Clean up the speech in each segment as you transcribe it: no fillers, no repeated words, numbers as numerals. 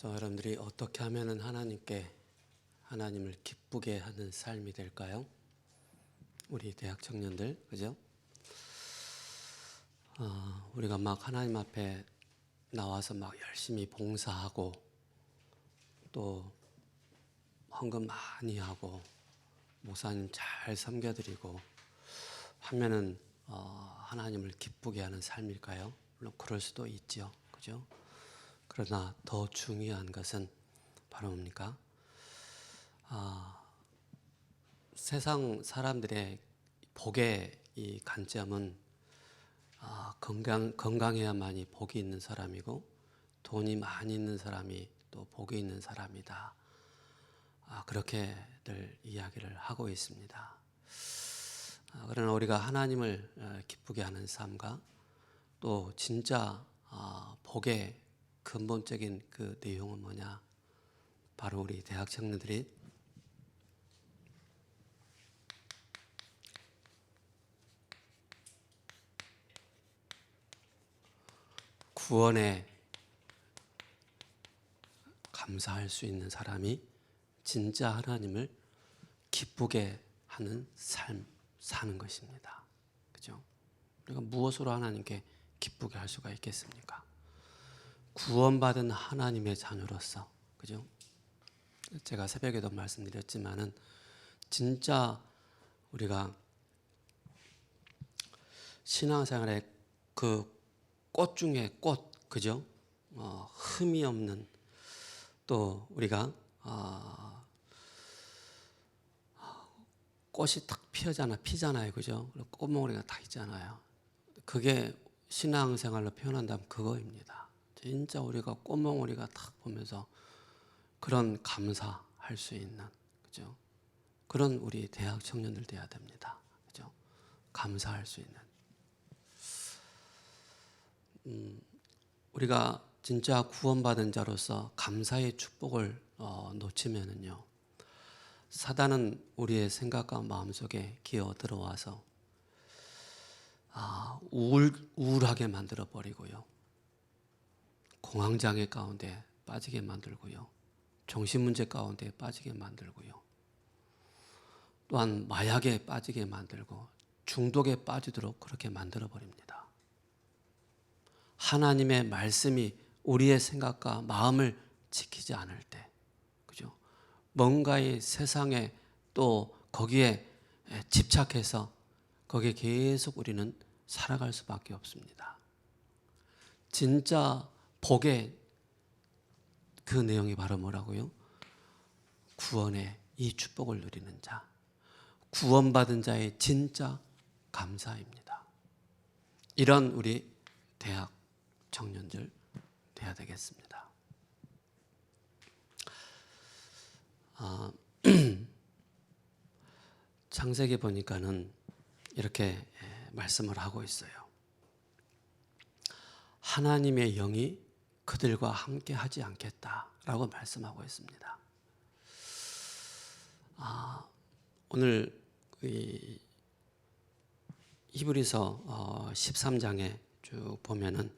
여러분들이 어떻게 하면 하나님을 기쁘게 하는 삶이 될까요? 우리 대학 청년들, 그죠? 우리가 막 하나님 앞에 나와서 막 열심히 봉사하고 또 헌금 많이 하고 목사님 잘 섬겨드리고 하면은 하나님을 기쁘게 하는 삶일까요? 물론 그럴 수도 있죠, 그죠? 그러나 더 중요한 것은 바로 뭡니까? 세상 사람들의 복의 이 관점은 건강해야만이 복이 있는 사람이고 돈이 많이 있는 사람이 또 복이 있는 사람이다. 그렇게들 이야기를 하고 있습니다. 그러나 우리가 하나님을 기쁘게 하는 삶과 또 진짜 복의 근본적인 그 내용은 뭐냐? 바로 우리 대학 청년들이 구원에 감사할 수 있는 사람이 진짜 하나님을 기쁘게 하는 삶 사는 것입니다. 그죠? 우리가 무엇으로 하나님께 기쁘게 할 수가 있겠습니까? 구원받은 하나님의 자녀로서, 그죠? 제가 새벽에도 말씀드렸지만은 진짜 우리가 신앙생활의 그 꽃 중에 꽃, 그죠? 흠이 없는 또 우리가 꽃이 탁 피잖아요, 그죠? 꽃몽우리가 다 있잖아요. 그게 신앙생활로 표현한다면 그거입니다. 진짜 우리가 꽃몽우리가 탁 보면서 그런 감사할 수 있는, 그죠? 그런 우리 대학 청년들 돼야 됩니다, 그죠? 감사할 수 있는. 우리가 진짜 구원받은 자로서 감사의 축복을 놓치면은요, 사단은 우리의 생각과 마음속에 기어 들어와서 우울하게 만들어 버리고요, 공황장애 가운데 빠지게 만들고요, 정신문제 가운데 빠지게 만들고요, 또한 마약에 빠지게 만들고 중독에 빠지도록 그렇게 만들어 버립니다. 하나님의 말씀이 우리의 생각과 마음을 지키지 않을 때, 그죠? 뭔가의 세상에 또 거기에 집착해서 거기에 계속 우리는 살아갈 수밖에 없습니다. 진짜 복의 그 내용이 바로 뭐라고요? 구원의 이 축복을 누리는 자, 구원받은 자의 진짜 감사입니다. 이런 우리 대학 청년들 돼야 되겠습니다. 창세기 보니까는 이렇게 말씀을 하고 있어요. 하나님의 영이 그들과 함께 하지 않겠다라고 말씀하고 있습니다. 오늘 히브리서 13장에 쭉 보면은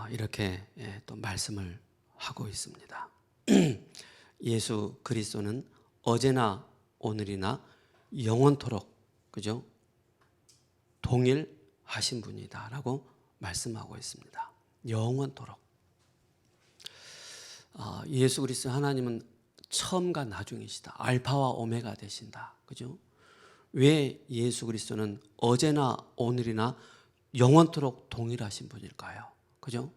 이렇게 또 말씀을 하고 있습니다. 예수 그리스도는 어제나 오늘이나 영원토록, 그죠? 동일하신 분이다라고 말씀하고 있습니다. 영원토록. 예수 그리스도 하나님은 처음과 나중이시다. 알파와 오메가 되신다. 그죠? 왜 예수 그리스도는 어제나 오늘이나 영원토록 동일하신 분일까요? 그죠?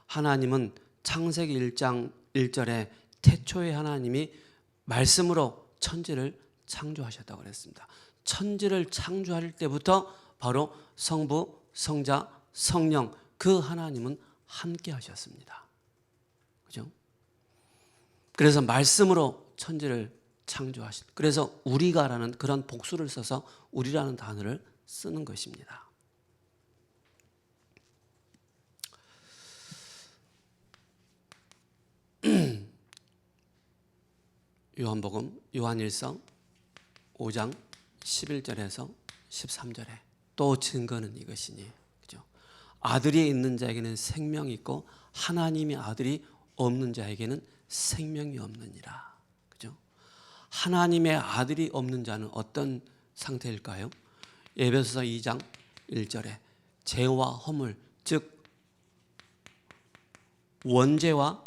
하나님은 창세기 1장 1절에 태초에 하나님이 말씀으로 천지를 창조하셨다고 그랬습니다. 천지를 창조할 때부터 바로 성부, 성자, 성령 그 하나님은 함께 하셨습니다. 그죠? 그래서 말씀으로 천지를 창조하신, 그래서 우리가라는 그런 복수를 써서 우리라는 단어를 쓰는 것입니다. 요한복음 요한일서 5장 11절에서 13절에 또 증거는 이것이니, 그죠? 아들이 있는 자에게는 생명이 있고 하나님의 아들이 없는 자에게는 생명이 없느니라. 그죠? 하나님의 아들이 없는 자는 어떤 상태일까요? 에베소서 2장 1절에 죄와 허물, 즉 원죄와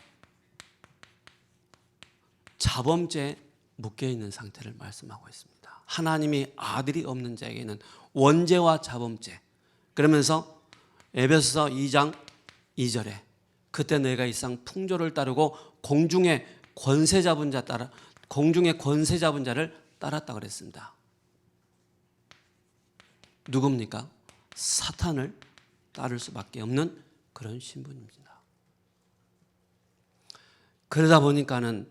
자범죄에 묶여 있는 상태를 말씀하고 있습니다. 하나님이 아들이 없는 자에게는 원죄와 자범죄. 그러면서 에베소서 2장 2절에 그때 너희가 이 세상 풍조를 따르고 공중의 권세 잡은 자를 따랐다 그랬습니다. 누굽니까? 사탄을 따를 수밖에 없는 그런 신분입니다. 그러다 보니까는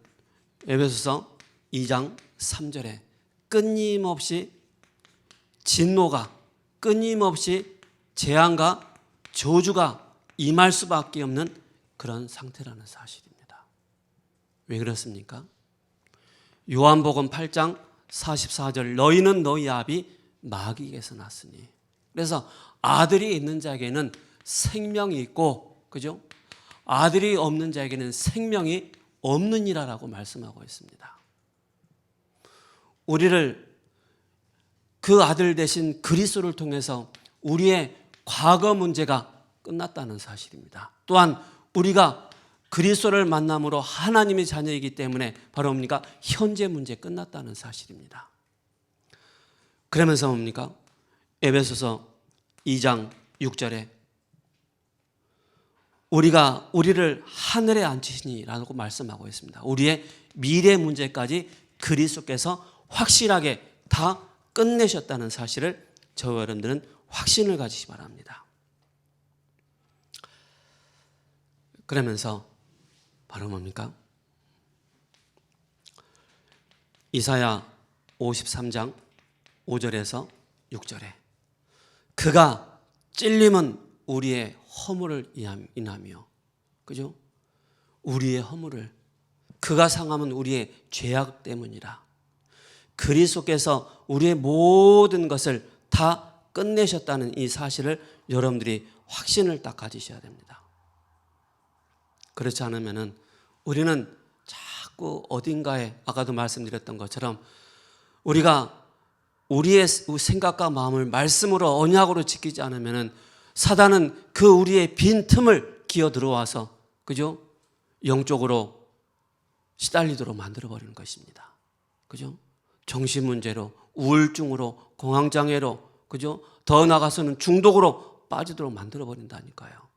에베소서 2장 3절에 끊임없이 진노가, 끊임없이 재앙과 저주가 임할 수밖에 없는 그런 상태라는 사실입니다. 왜 그렇습니까? 요한복음 8장 44절 너희는 너희 아비 마귀에게서 났으니. 그래서 아들이 있는 자에게는 생명이 있고, 그죠? 아들이 없는 자에게는 생명이 없느니라라고 말씀하고 있습니다. 우리를 그 아들 대신 그리스도를 통해서 우리의 과거 문제가 끝났다는 사실입니다. 또한 우리가 그리스도를 만남으로 하나님의 자녀이기 때문에 바로 뭡니까? 현재 문제 끝났다는 사실입니다. 그러면서 뭡니까? 에베소서 2장 6절에 우리가 우리를 하늘에 앉히시니라고 말씀하고 있습니다. 우리의 미래 문제까지 그리스도께서 확실하게 다 끝내셨다는 사실을 저와 여러분들은 확신을 가지시 바랍니다. 그러면서 바로 뭡니까? 이사야 53장 5절에서 6절에 그가 찔림은 우리의 허물을 인하며, 그죠? 우리의 허물을, 그가 상함은 우리의 죄악 때문이라. 그리스도께서 우리의 모든 것을 다 끝내셨다는 이 사실을 여러분들이 확신을 딱 가지셔야 됩니다. 그렇지 않으면은 우리는 자꾸 어딘가에 아까도 말씀드렸던 것처럼 우리가 우리의 생각과 마음을 말씀으로 언약으로 지키지 않으면은 사단은 그 우리의 빈 틈을 기어 들어와서, 그죠? 영적으로 시달리도록 만들어버리는 것입니다. 그죠? 정신문제로, 우울증으로, 공황장애로, 그죠? 더 나아가서는 중독으로 빠지도록 만들어버린다니까요.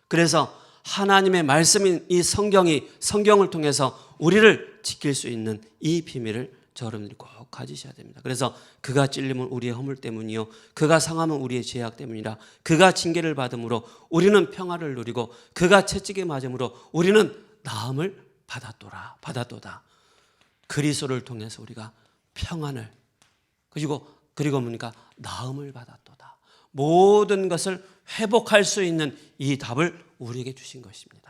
그래서 하나님의 말씀인 이 성경을 통해서 우리를 지킬 수 있는 이 비밀을 여러분들이 꼭 가지셔야 됩니다. 그래서 그가 찔림은 우리의 허물 때문이요 그가 상함은 우리의 죄악 때문이라. 그가 징계를 받음으로 우리는 평화를 누리고 그가 채찍에 맞음으로 우리는 나음을 받았도다. 그리스도를 통해서 우리가 평안을 그리고 뭡니까? 나음을 받았도다. 모든 것을 회복할 수 있는 이 답을 우리에게 주신 것입니다.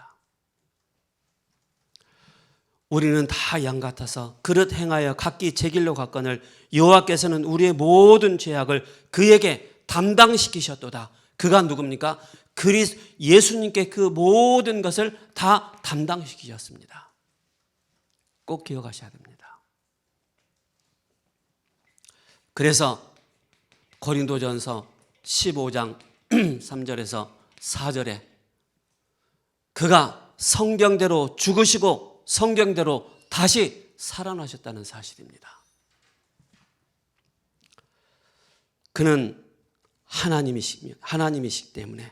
우리는 다 양 같아서 그릇 행하여 각기 제 길로 갔거늘 여호와께서는 우리의 모든 죄악을 그에게 담당시키셨도다. 그가 누굽니까? 예수님께 그 모든 것을 다 담당시키셨습니다. 꼭 기억하셔야 됩니다. 그래서 고린도전서 15장 3절에서 4절에 그가 성경대로 죽으시고 성경대로 다시 살아나셨다는 사실입니다. 그는 하나님이시기 때문에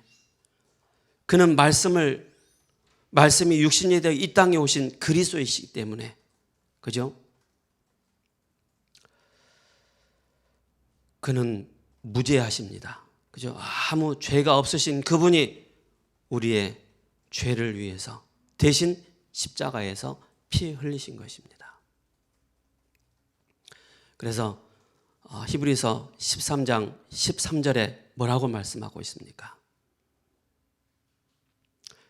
그는 말씀이 육신이 되어 이 땅에 오신 그리스도이시기 때문에, 그죠? 그는 무죄하십니다. 그죠? 아무 죄가 없으신 그분이 우리의 죄를 위해서 대신 십자가에서 피 흘리신 것입니다. 그래서 히브리서 13장 13절에 뭐라고 말씀하고 있습니까?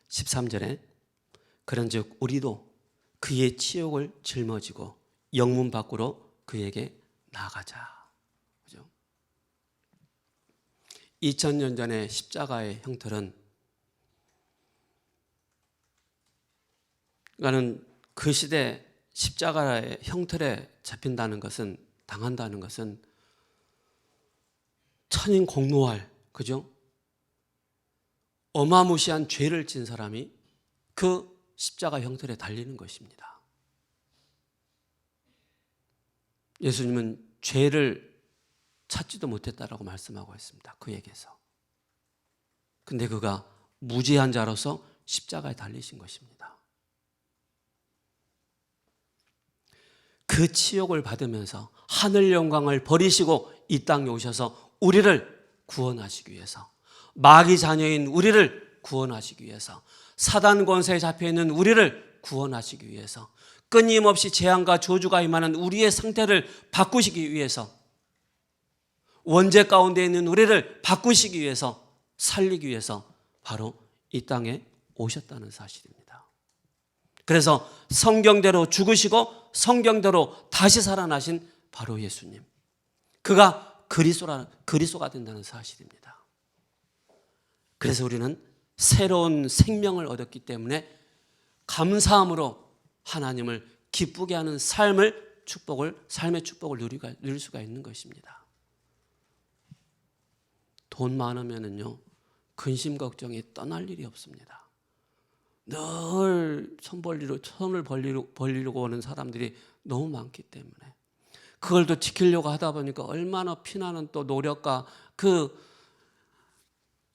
13절에 그런즉 우리도 그의 치욕을 짊어지고 영문 밖으로 그에게 나가자. 그죠? 2000년 전의 십자가의 형틀은 그러니까는 그 시대 십자가의 형틀에 잡힌다는 것은, 당한다는 것은 천인 공노할, 그죠? 어마무시한 죄를 진 사람이 그 십자가 형틀에 달리는 것입니다. 예수님은 죄를 찾지도 못했다라고 말씀하고 있습니다. 그에게서. 근데 그가 무죄한 자로서 십자가에 달리신 것입니다. 그 치욕을 받으면서 하늘 영광을 버리시고 이 땅에 오셔서 우리를 구원하시기 위해서, 마귀 자녀인 우리를 구원하시기 위해서, 사단 권세에 잡혀있는 우리를 구원하시기 위해서, 끊임없이 재앙과 저주가 임하는 우리의 상태를 바꾸시기 위해서, 원죄 가운데 있는 우리를 바꾸시기 위해서, 살리기 위해서 바로 이 땅에 오셨다는 사실입니다. 그래서 성경대로 죽으시고 성경대로 다시 살아나신 바로 예수님, 그가 그리스도가 된다는 사실입니다. 그래서 우리는 새로운 생명을 얻었기 때문에 감사함으로 하나님을 기쁘게 하는 삶의 축복을 누릴 수가 있는 것입니다. 돈 많으면은요, 근심 걱정이 떠날 일이 없습니다. 늘 손을 벌리려고 오는 사람들이 너무 많기 때문에, 그걸 또 지키려고 하다 보니까 얼마나 피나는 또 노력과 그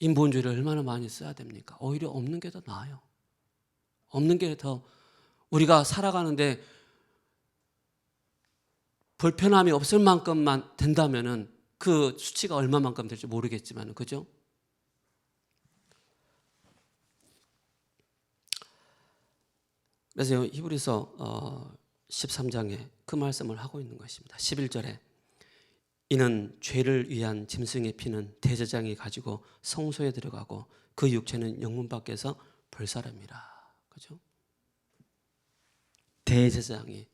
인본주의를 얼마나 많이 써야 됩니까? 오히려 없는 게 더 나아요. 없는 게 더, 우리가 살아가는데 불편함이 없을 만큼만 된다면은 그 수치가 얼마만큼 될지 모르겠지만, 그죠? 그래서 히브리서 13장에 그 말씀을 하고 있는 것입니다. 11절에 이는 죄를 위한 짐승의 피는 대제사장이 가지고 성소에 들어가고 그 육체는 영문 밖에서 벌사람이라. 그죠? 대제사장이.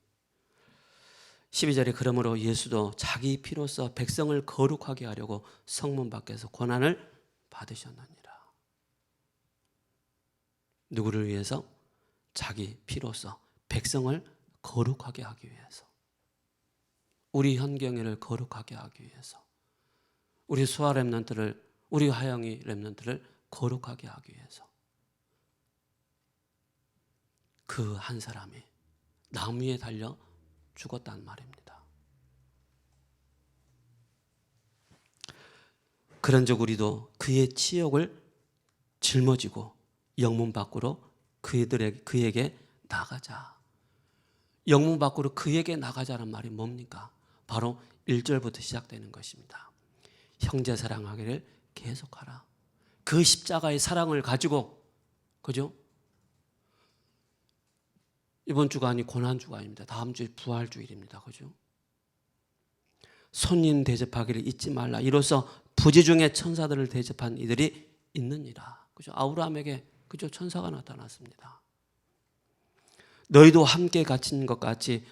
12절에 그러므로 예수도 자기 피로써 백성을 거룩하게 하려고 성문 밖에서 고난을 받으셨느니라. 누구를 위해서? 자기 피로써 백성을 거룩하게 하기 위해서, 우리 현경회를 거룩하게 하기 위해서, 우리 수아 렘넌트를, 우리 하영이 렘넌트를 거룩하게 하기 위해서 그 한 사람이 나무에 달려 죽었단 말입니다. 그런즉 우리도 그의 치욕을 짊어지고 영문 밖으로 그에게 나가자. 영문 밖으로 그에게 나가자는 말이 뭡니까? 바로 1절부터 시작되는 것입니다. 형제 사랑하기를 계속하라. 그 십자가의 사랑을 가지고, 그죠? 이번 주가 아니 고난주가 아닙니다. 다음 주에 부활주일입니다. 그죠? 손님 대접하기를 잊지 말라. 이로써 부지 중에 천사들을 대접한 이들이 있느니라. 그죠? 아브라함에게, 그죠? 천사가 나타났습니다. 너희도 함께 갇힌 것 같이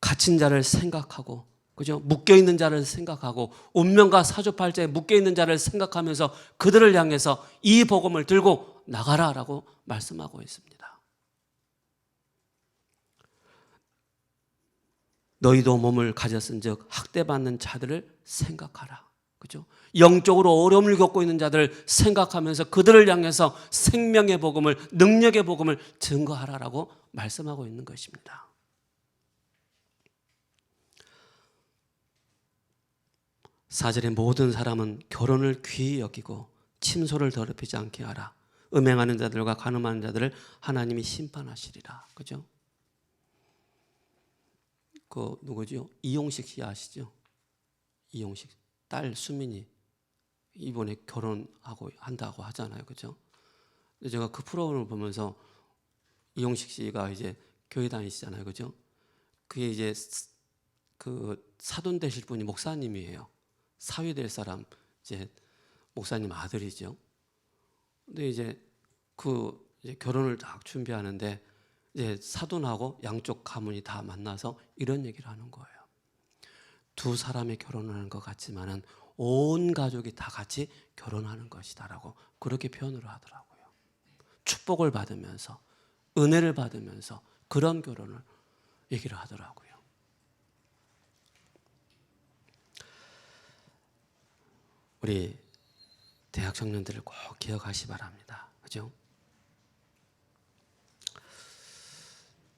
갇힌 자를 생각하고, 그죠? 묶여있는 자를 생각하고, 운명과 사주팔자에 묶여있는 자를 생각하면서 그들을 향해서 이 복음을 들고 나가라라고 말씀하고 있습니다. 너희도 몸을 가졌은즉 학대받는 자들을 생각하라. 그죠? 영적으로 어려움을 겪고 있는 자들을 생각하면서 그들을 향해서 생명의 복음을, 능력의 복음을 증거하라라고 말씀하고 있는 것입니다. 사절에 모든 사람은 결혼을 귀히 여기고 침소를 더럽히지 않게 하라. 음행하는 자들과 간음하는 자들을 하나님이 심판하시리라. 그죠? 그 누구죠? 이용식 씨 아시죠? 이용식 딸 수민이 이번에 결혼하고 한다고 하잖아요, 그죠? 근데 제가 그 프로그램을 보면서 이용식 씨가 이제 교회 다니시잖아요, 그죠? 그게 이제 그 사돈 되실 분이 목사님이에요. 사위 될 사람 이제 목사님 아들이죠. 근데 이제 이제 결혼을 딱 준비하는데 이제 사돈하고 양쪽 가문이 다 만나서 이런 얘기를 하는 거예요. 두 사람이 결혼하는 것 같지만은 온 가족이 다 같이 결혼하는 것이다라고 그렇게 표현을 하더라고요. 축복을 받으면서, 은혜를 받으면서 그런 결혼을 얘기를 하더라고요. 우리 대학 청년들을 꼭 기억하시 바랍니다. 그죠?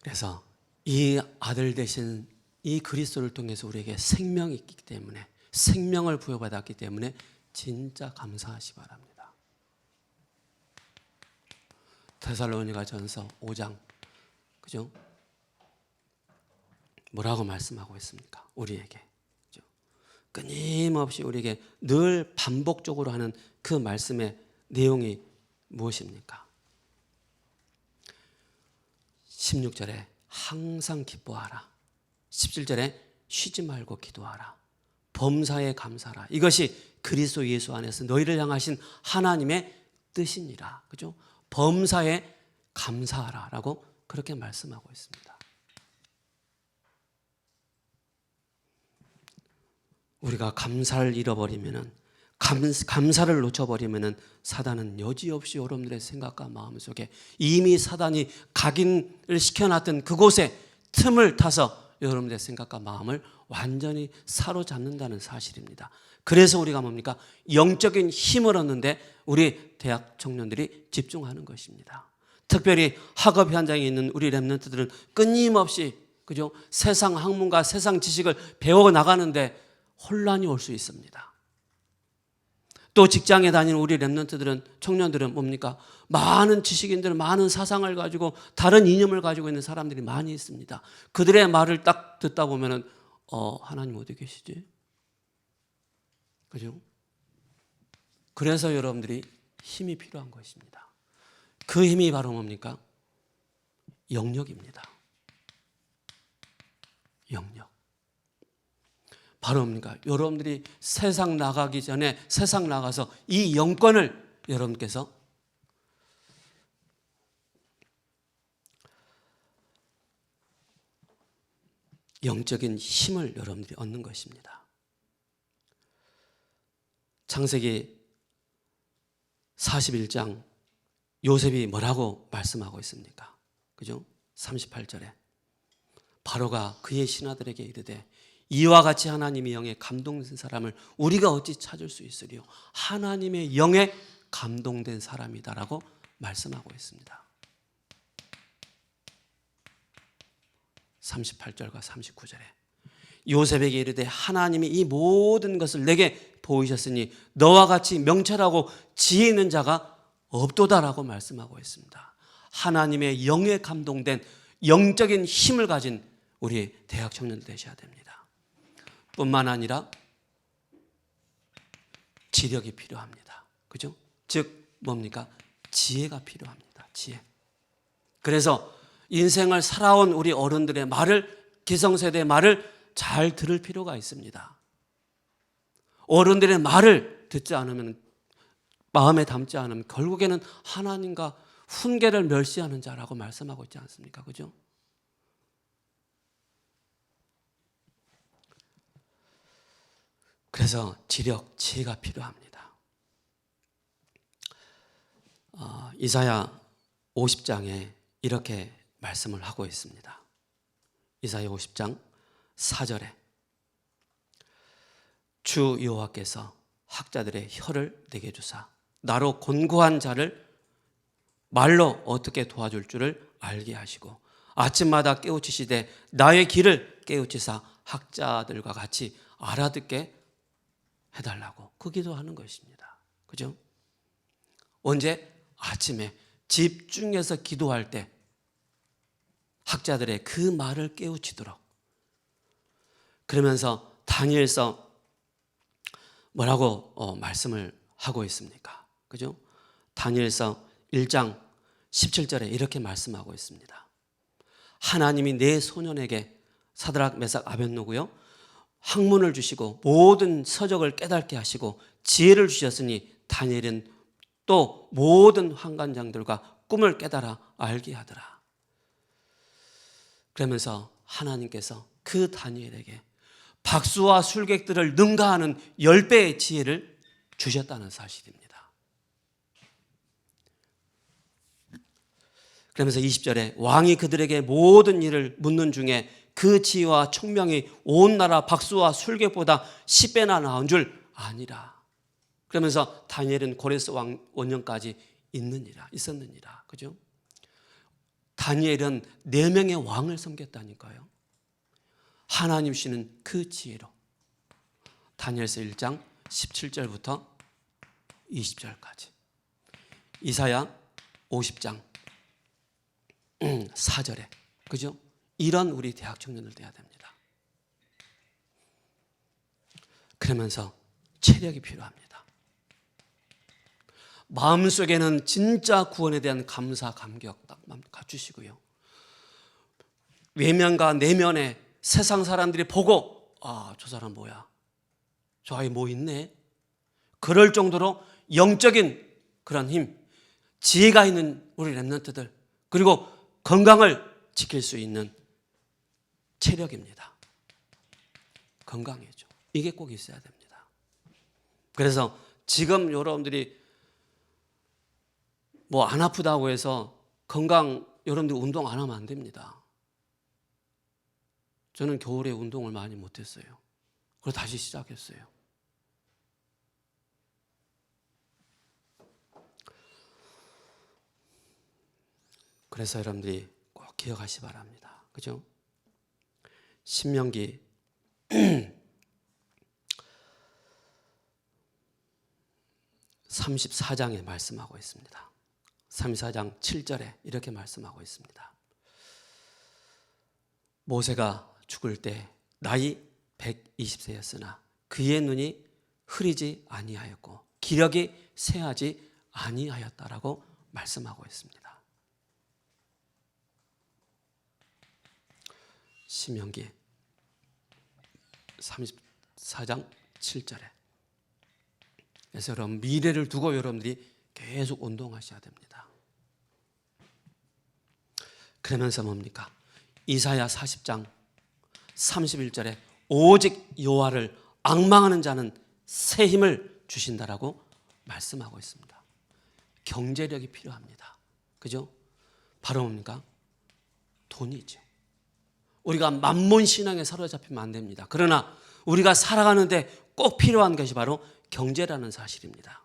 그래서 이 아들 대신 이 그리스도를 통해서 우리에게 생명이 있기 때문에, 생명을 부여받았기 때문에 진짜 감사하시 바랍니다. 데살로니가전서 5장, 그죠? 뭐라고 말씀하고 있습니까? 우리에게. 그죠? 끊임없이 우리에게 늘 반복적으로 하는 그 말씀의 내용이 무엇입니까? 16절에 항상 기뻐하라. 17절에 쉬지 말고 기도하라. 범사에 감사하라. 이것이 그리스도 예수 안에서 너희를 향하신 하나님의 뜻이니라. 그죠? 범사에 감사하라라고 그렇게 말씀하고 있습니다. 우리가 감사를 잃어버리면은, 감사를 놓쳐버리면은 사단은 여지없이 여러분들의 생각과 마음속에 이미 사단이 각인을 시켜놨던 그곳에 틈을 타서 여러분들의 생각과 마음을 완전히 사로잡는다는 사실입니다. 그래서 우리가 뭡니까? 영적인 힘을 얻는데 우리 대학 청년들이 집중하는 것입니다. 특별히 학업 현장에 있는 우리 렘넌트들은 끊임없이, 그죠? 세상 학문과 세상 지식을 배워 나가는데 혼란이 올 수 있습니다. 또 직장에 다니는 우리 렘넌트들은, 청년들은 뭡니까? 많은 지식인들, 많은 사상을 가지고 다른 이념을 가지고 있는 사람들이 많이 있습니다. 그들의 말을 딱 듣다 보면은 하나님 어디 계시지? 그죠? 그래서 여러분들이 힘이 필요한 것입니다. 그 힘이 바로 뭡니까? 영역입니다. 영역. 바로 뭡니까? 여러분들이 세상 나가기 전에, 세상 나가서 이 영권을 여러분께서 영적인 힘을 여러분들이 얻는 것입니다. 창세기 41장 요셉이 뭐라고 말씀하고 있습니까? 그죠? 38절에 바로가 그의 신하들에게 이르되 이와 같이 하나님의 영에 감동된 사람을 우리가 어찌 찾을 수 있으리요? 하나님의 영에 감동된 사람이다라고 말씀하고 있습니다. 38절과 39절에 요셉에게 이르되 하나님이 이 모든 것을 내게 보이셨으니 너와 같이 명철하고 지혜 있는 자가 없도다라고 말씀하고 있습니다. 하나님의 영에 감동된 영적인 힘을 가진 우리 대학 청년들 되셔야 됩니다. 뿐만 아니라 지력이 필요합니다. 그죠? 즉 뭡니까? 지혜가 필요합니다. 지혜. 그래서 인생을 살아온 우리 어른들의 말을, 기성세대의 말을 잘 들을 필요가 있습니다. 어른들의 말을 듣지 않으면, 마음에 담지 않으면 결국에는 하나님과 훈계를 멸시하는 자라고 말씀하고 있지 않습니까? 그죠? 그래서 지력, 지혜가 필요합니다. 이사야 50장에 이렇게 말씀을 하고 있습니다. 이사야 50장 4절에 주 여호와께서 학자들의 혀를 내게 주사 나로 곤고한 자를 말로 어떻게 도와줄 줄을 알게 하시고 아침마다 깨우치시되 나의 길을 깨우치사 학자들과 같이 알아듣게 해달라고 그 기도하는 것입니다. 그죠? 언제? 아침에 집중해서 기도할 때 학자들의 그 말을 깨우치도록. 그러면서 다니엘서 뭐라고 말씀을 하고 있습니까? 그죠? 다니엘서 1장 17절에 이렇게 말씀하고 있습니다. 하나님이 내 소년에게 사드락 메삭 아벳노고요 학문을 주시고 모든 서적을 깨닫게 하시고 지혜를 주셨으니 다니엘은 또 모든 환관장들과 꿈을 깨달아 알게 하더라. 그러면서 하나님께서 그 다니엘에게 박수와 술객들을 능가하는 10배의 지혜를 주셨다는 사실입니다. 그러면서 20절에 왕이 그들에게 모든 일을 묻는 중에 그 지혜와 총명이 온 나라 박수와 술객보다 10배나 나은 줄 아니라. 그러면서 다니엘은 고레스 왕 원년까지 있었느니라. 그죠? 다니엘은 4명의 왕을 섬겼다니까요. 하나님 주시는 그 지혜로. 다니엘서 1장 17절부터 20절까지. 이사야 50장 4절에. 그죠? 이런 우리 대학 청년들 돼야 됩니다. 그러면서 체력이 필요합니다. 마음속에는 진짜 구원에 대한 감사, 감격 딱 갖추시고요. 외면과 내면에 세상 사람들이 보고 저 사람 뭐야? 저 아이 뭐 있네? 그럴 정도로 영적인 그런 힘, 지혜가 있는 우리 렘넌트들, 그리고 건강을 지킬 수 있는 체력입니다. 건강이죠. 이게 꼭 있어야 됩니다. 그래서 지금 여러분들이 뭐 안 아프다고 해서 건강, 여러분들이 운동 안 하면 안 됩니다. 저는 겨울에 운동을 많이 못했어요. 그래서 다시 시작했어요. 그래서 여러분들이 꼭 기억하시 바랍니다. 그죠? 신명기 34장에 말씀하고 있습니다. 34장 7절에 이렇게 말씀하고 있습니다. 모세가 죽을 때 나이 120세였으나 그의 눈이 흐리지 아니하였고 기력이 쇠하지 아니하였다라고 말씀하고 있습니다. 신명기 34장 7절에. 그래서 여러분 미래를 두고 여러분들이 계속 운동하셔야 됩니다. 그러면서 뭡니까? 이사야 40장 31절에 오직 여호와를 앙망하는 자는 새 힘을 주신다라고 말씀하고 있습니다. 경제력이 필요합니다. 그죠? 바로 뭡니까? 돈이죠. 우리가 만몬 신앙에 사로잡히면 안 됩니다. 그러나 우리가 살아가는데 꼭 필요한 것이 바로 경제라는 사실입니다.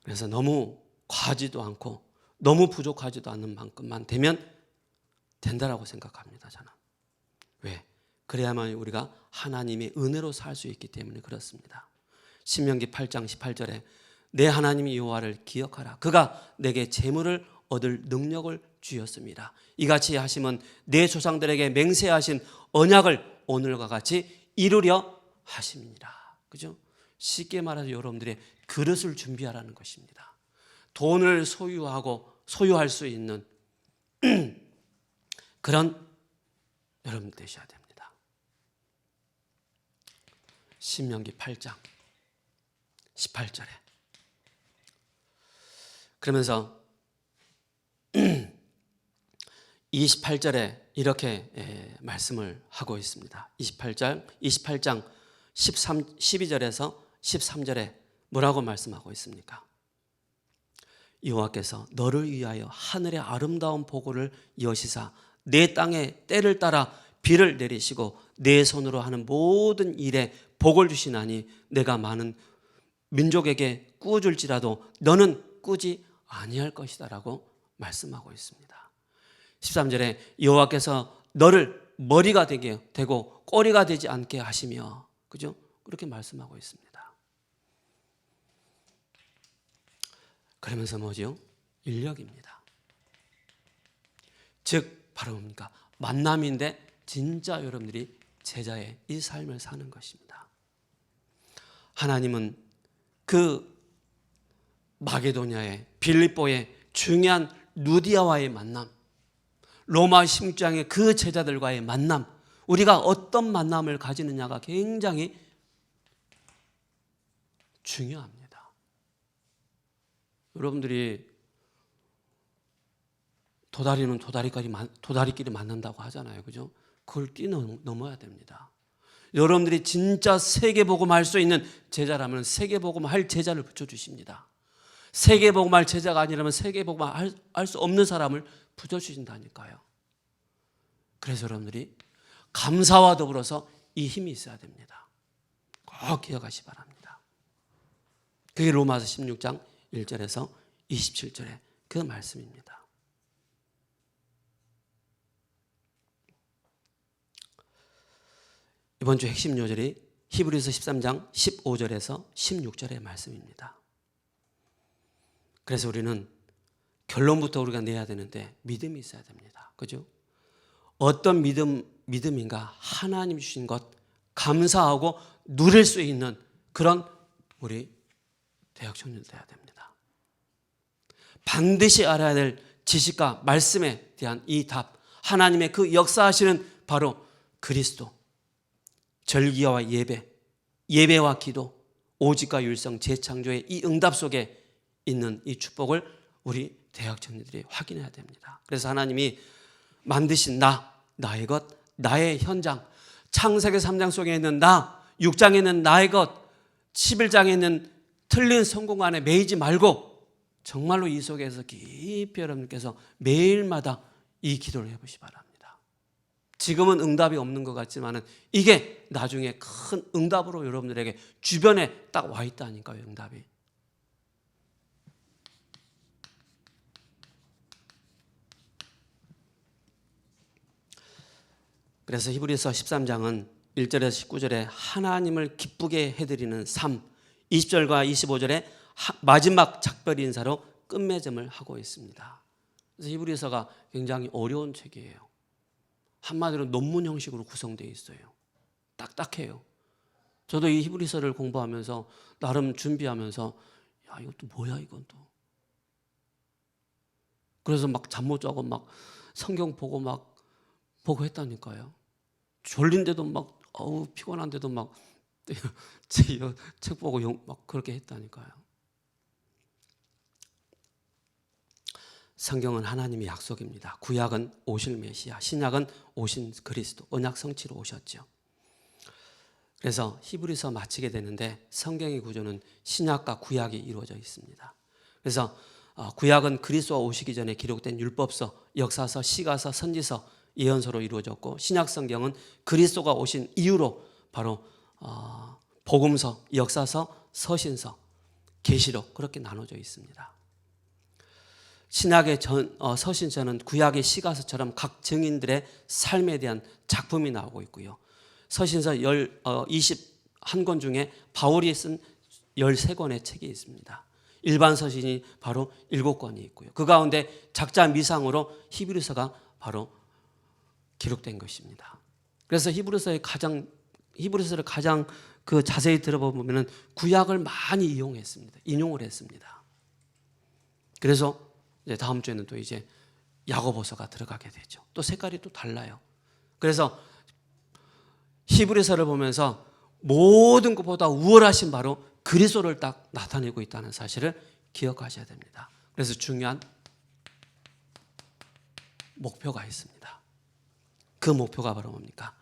그래서 너무 과하지도 않고 너무 부족하지도 않는 만큼만 되면 된다라고 생각합니다. 저는. 왜? 그래야만 우리가 하나님의 은혜로 살 수 있기 때문에 그렇습니다. 신명기 8장 18절에 내 하나님 여호와를 기억하라. 그가 내게 재물을 얻을 능력을 주셨습니다. 이같이 하심은 내 조상들에게 맹세하신 언약을 오늘과 같이 이루려 하심이니라. 그죠? 쉽게 말해서 여러분들의 그릇을 준비하라는 것입니다. 돈을 소유할 수 있는 그런 여러분 되셔야 됩니다. 신명기 8장 18절에 그러면서 28절에 이렇게 말씀을 하고 있습니다. 28장 12절에서 13절에 뭐라고 말씀하고 있습니까? 여호와께서 너를 위하여 하늘의 아름다운 보고를 여시사 내 땅에 때를 따라 비를 내리시고 내 손으로 하는 모든 일에 복을 주시나니 내가 많은 민족에게 꾸어줄지라도 너는 꾸지 아니할 것이다 라고 말씀하고 있습니다. 13절에 여호와께서 너를 머리가 되고 꼬리가 되지 않게 하시며, 그죠? 그렇게 말씀하고 있습니다. 그러면서 뭐죠? 인력입니다. 즉 바로 뭡니까? 만남인데 진짜 여러분들이 제자의 이 삶을 사는 것입니다. 하나님은 그 마게도냐의 빌립보의 중요한 루디아와의 만남, 로마 16장의 그 제자들과의 만남, 우리가 어떤 만남을 가지느냐가 굉장히 중요합니다. 여러분들이 도다리끼리 만난다고 하잖아요. 그죠? 그걸 뛰어넘어야 됩니다. 여러분들이 진짜 세계복음 할 수 있는 제자라면 세계복음 할 제자를 붙여주십니다. 세계복음할 제자가 아니라면 세계복음할 수 없는 사람을 붙여주신다니까요. 그래서 여러분들이 감사와 더불어서 이 힘이 있어야 됩니다. 꼭 기억하시 바랍니다. 그게 로마서 16장 1절에서 27절의 그 말씀입니다. 이번 주 핵심 요절이 히브리서 13장 15절에서 16절의 말씀입니다. 그래서 우리는 결론부터 우리가 내야 되는데 믿음이 있어야 됩니다. 그죠? 어떤 믿음인가? 하나님 주신 것 감사하고 누릴 수 있는 그런 우리 대학 청년 되어야 됩니다. 반드시 알아야 될 지식과 말씀에 대한 이 답, 하나님의 그 역사하시는 바로 그리스도, 절기와 예배, 예배와 기도, 오직과 율성, 재창조의 이 응답 속에 있는 이 축복을 우리 대학 청년들이 확인해야 됩니다. 그래서 하나님이 만드신 나의 것, 나의 현장, 창세기 3장 속에 있는 나, 6장에 있는 나의 것, 11장에 있는 틀린 성공 안에 매이지 말고 정말로 이 속에서 깊이 여러분께서 매일마다 이 기도를 해보시기 바랍니다. 지금은 응답이 없는 것 같지만 이게 나중에 큰 응답으로 여러분들에게 주변에 딱 와 있다니까요. 응답이. 그래서 히브리서 13장은 1절에서 19절에 하나님을 기쁘게 해드리는 삶, 20절과 25절에 마지막 작별 인사로 끝맺음을 하고 있습니다. 그래서 히브리서가 굉장히 어려운 책이에요. 한마디로 논문 형식으로 구성되어 있어요. 딱딱해요. 저도 이 히브리서를 공부하면서 나름 준비하면서 야, 이것도 뭐야 이건 또. 그래서 막 잠 못 자고 막 성경 보고 막 보고 했다니까요. 졸린데도 막 피곤한데도 막 책 보고 막 그렇게 했다니까요. 성경은 하나님의 약속입니다. 구약은 오실 메시아, 신약은 오신 그리스도, 언약 성취로 오셨죠. 그래서 히브리서 마치게 되는데 성경의 구조는 신약과 구약이 이루어져 있습니다. 그래서 구약은 그리스도가 오시기 전에 기록된 율법서, 역사서, 시가서, 선지서, 예언서로 이루어졌고, 신약 성경은 그리스도가 오신 이후로 바로 복음서, 역사서, 서신서, 계시록 그렇게 나눠져 있습니다. 신약의 서신서는 구약의 시가서처럼 각 증인들의 삶에 대한 작품이 나오고 있고요. 서신서 21권 중에 바울이 쓴 13권의 책이 있습니다. 일반 서신이 바로 7권이 있고요. 그 가운데 작자 미상으로 히브리서가 바로 기록된 것입니다. 그래서 히브리서를 가장 그 자세히 들어보면 구약을 많이 인용을 했습니다. 그래서 이제 다음 주에는 또 이제 야고보서가 들어가게 되죠. 또 색깔이 또 달라요. 그래서 히브리서를 보면서 모든 것보다 우월하신 바로 그리스도를 딱 나타내고 있다는 사실을 기억하셔야 됩니다. 그래서 중요한 목표가 있습니다. 그 목표가 바로 뭡니까?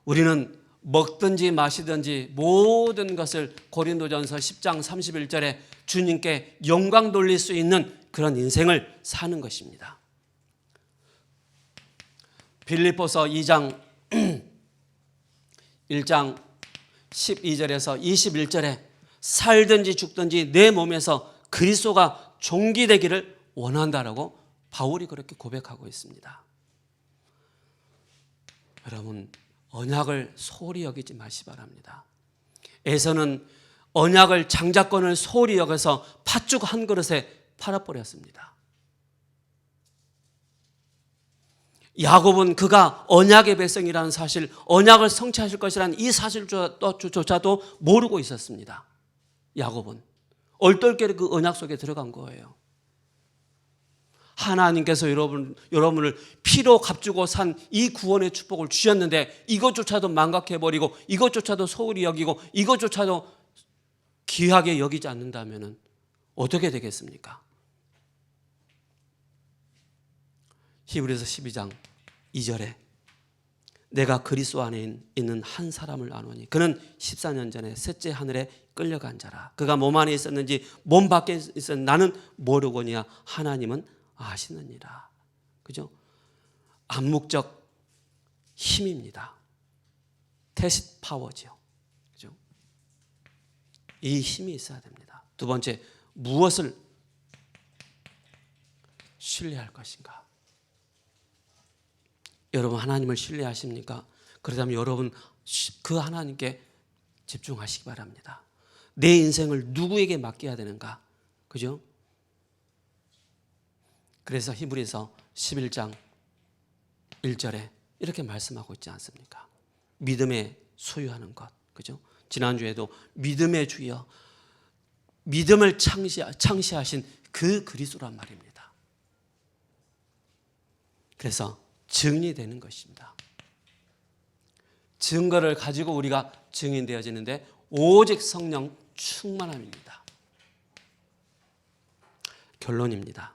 우리는 먹든지 마시든지 모든 것을 고린도전서 10장 31절에 주님께 영광 돌릴 수 있는 그런 인생을 사는 것입니다. 빌립보서 2장 1장 12절에서 21절에 살든지 죽든지 내 몸에서 그리스도가 존귀되기를 원한다라고 바울이 그렇게 고백하고 있습니다. 여러분, 언약을 소홀히 여기지 마시기 바랍니다. 에서는 언약을 장자권을 소홀히 여겨서 팥죽 한 그릇에 팔아버렸습니다. 야곱은 그가 언약의 백성이라는 사실, 언약을 성취하실 것이라는 이 사실조차도 모르고 있었습니다. 야곱은 얼떨결에 그 언약 속에 들어간 거예요. 하나님께서 여러분을 피로 값주고 산 이 구원의 축복을 주셨는데 이것조차도 망각해버리고 이것조차도 소홀히 여기고 이것조차도 귀하게 여기지 않는다면 어떻게 되겠습니까? 히브리서 12장 2절에 내가 그리스도 안에 있는 한 사람을 아노니 그는 14년 전에 셋째 하늘에 끌려간 자라. 그가 몸 안에 있었는지 몸 밖에 있었는지 나는 모르거니와 하나님은 아시느니라. 그죠? 암묵적 힘입니다. 테시트 파워죠. 그죠? 이 힘이 있어야 됩니다. 두 번째, 무엇을 신뢰할 것인가? 여러분 하나님을 신뢰하십니까? 그렇다면 여러분 그 하나님께 집중하시기 바랍니다. 내 인생을 누구에게 맡겨야 되는가? 그죠? 그래서 히브리서 11장 1절에 이렇게 말씀하고 있지 않습니까? 믿음에 소유하는 것. 그죠? 지난주에도 믿음의 주여, 믿음을 창시하신 그 그리스도란 말입니다. 그래서 증인되는 것입니다. 증거를 가지고 우리가 증인되어지는데 오직 성령 충만함입니다. 결론입니다.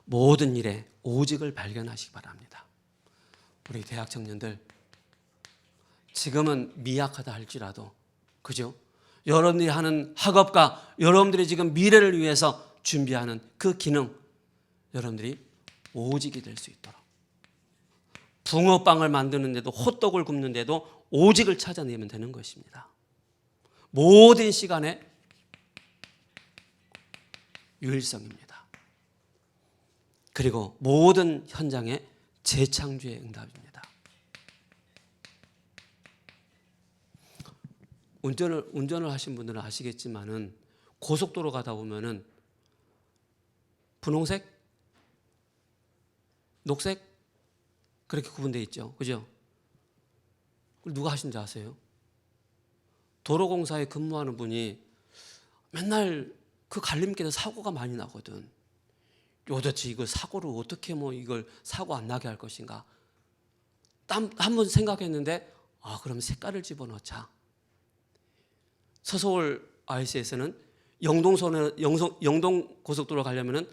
모든 일에 오직을 발견하시기 바랍니다. 우리 대학 청년들 지금은 미약하다 할지라도 그죠? 여러분들이 하는 학업과 여러분들이 지금 미래를 위해서 준비하는 그 기능 여러분들이 오직이 될 수 있도록 붕어빵을 만드는데도 호떡을 굽는데도 오직을 찾아내면 되는 것입니다. 모든 시간에 유일성입니다. 그리고 모든 현장에 재창조의 응답입니다. 운전을 하신 분들은 아시겠지만은 고속도로 가다 보면은 분홍색, 녹색 그렇게 구분되어 있죠. 그죠? 누가 하신지 아세요? 도로공사에 근무하는 분이 맨날 그 갈림길에 사고가 많이 나거든. 도대체 이걸 사고를 어떻게 이걸 사고 안 나게 할 것인가? 한번 생각했는데 그럼 색깔을 집어넣자. 서서울 IC에서는 영동 고속도로 가려면은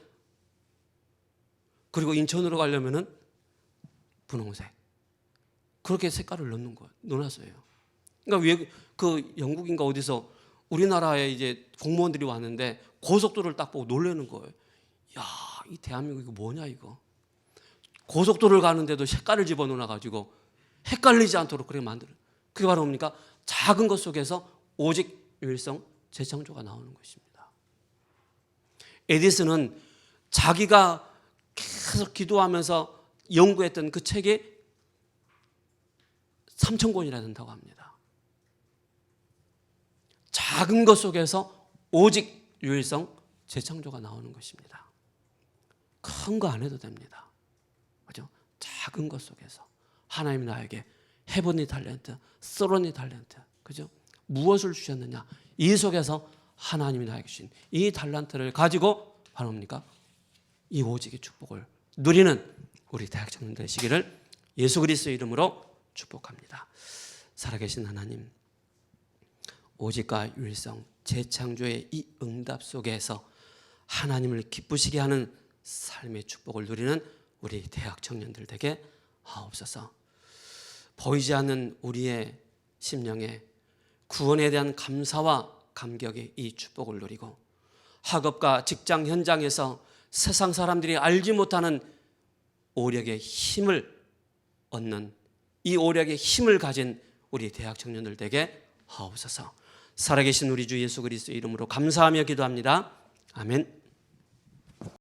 그리고 인천으로 가려면은 분홍색. 그렇게 색깔을 넣는 거예요. 넣어놨어요. 그러니까 왜 그 영국인가 어디서 우리나라에 이제 공무원들이 왔는데 고속도로를 딱 보고 놀라는 거예요. 야, 이 대한민국 이거 뭐냐 이거. 고속도로를 가는데도 색깔을 집어넣어 가지고 헷갈리지 않도록 그렇게 만들어. 그게 바로 뭡니까? 작은 것 속에서 오직 유일성 재창조가 나오는 것입니다. 에디슨은 자기가 계속 기도하면서 연구했던 그 책이 3,000권이나 된다고 합니다. 작은 것 속에서 오직 유일성 재창조가 나오는 것입니다. 큰 거 안 해도 됩니다. 그죠? 작은 것 속에서 하나님이 나에게 헤븐리 탤런트, 서론리 탤런트, 그죠? 무엇을 주셨느냐? 이 속에서 하나님이 나에게 주신 이 탤런트를 가지고 바로 뭡니까? 이 오직의 축복을 누리는 우리 대학 청년 되시기를 예수 그리스도의 이름으로 축복합니다. 살아계신 하나님, 오직과 유일성, 재창조의 이 응답 속에서 하나님을 기쁘시게 하는 삶의 축복을 누리는 우리 대학 청년들 되게 하옵소서. 보이지 않는 우리의 심령에 구원에 대한 감사와 감격의 이 축복을 누리고 학업과 직장 현장에서 세상 사람들이 알지 못하는 오력의 힘을 얻는 이 오력의 힘을 가진 우리 대학 청년들 되게 하옵소서. 살아계신 우리 주 예수 그리스도의 이름으로 감사하며 기도합니다. 아멘.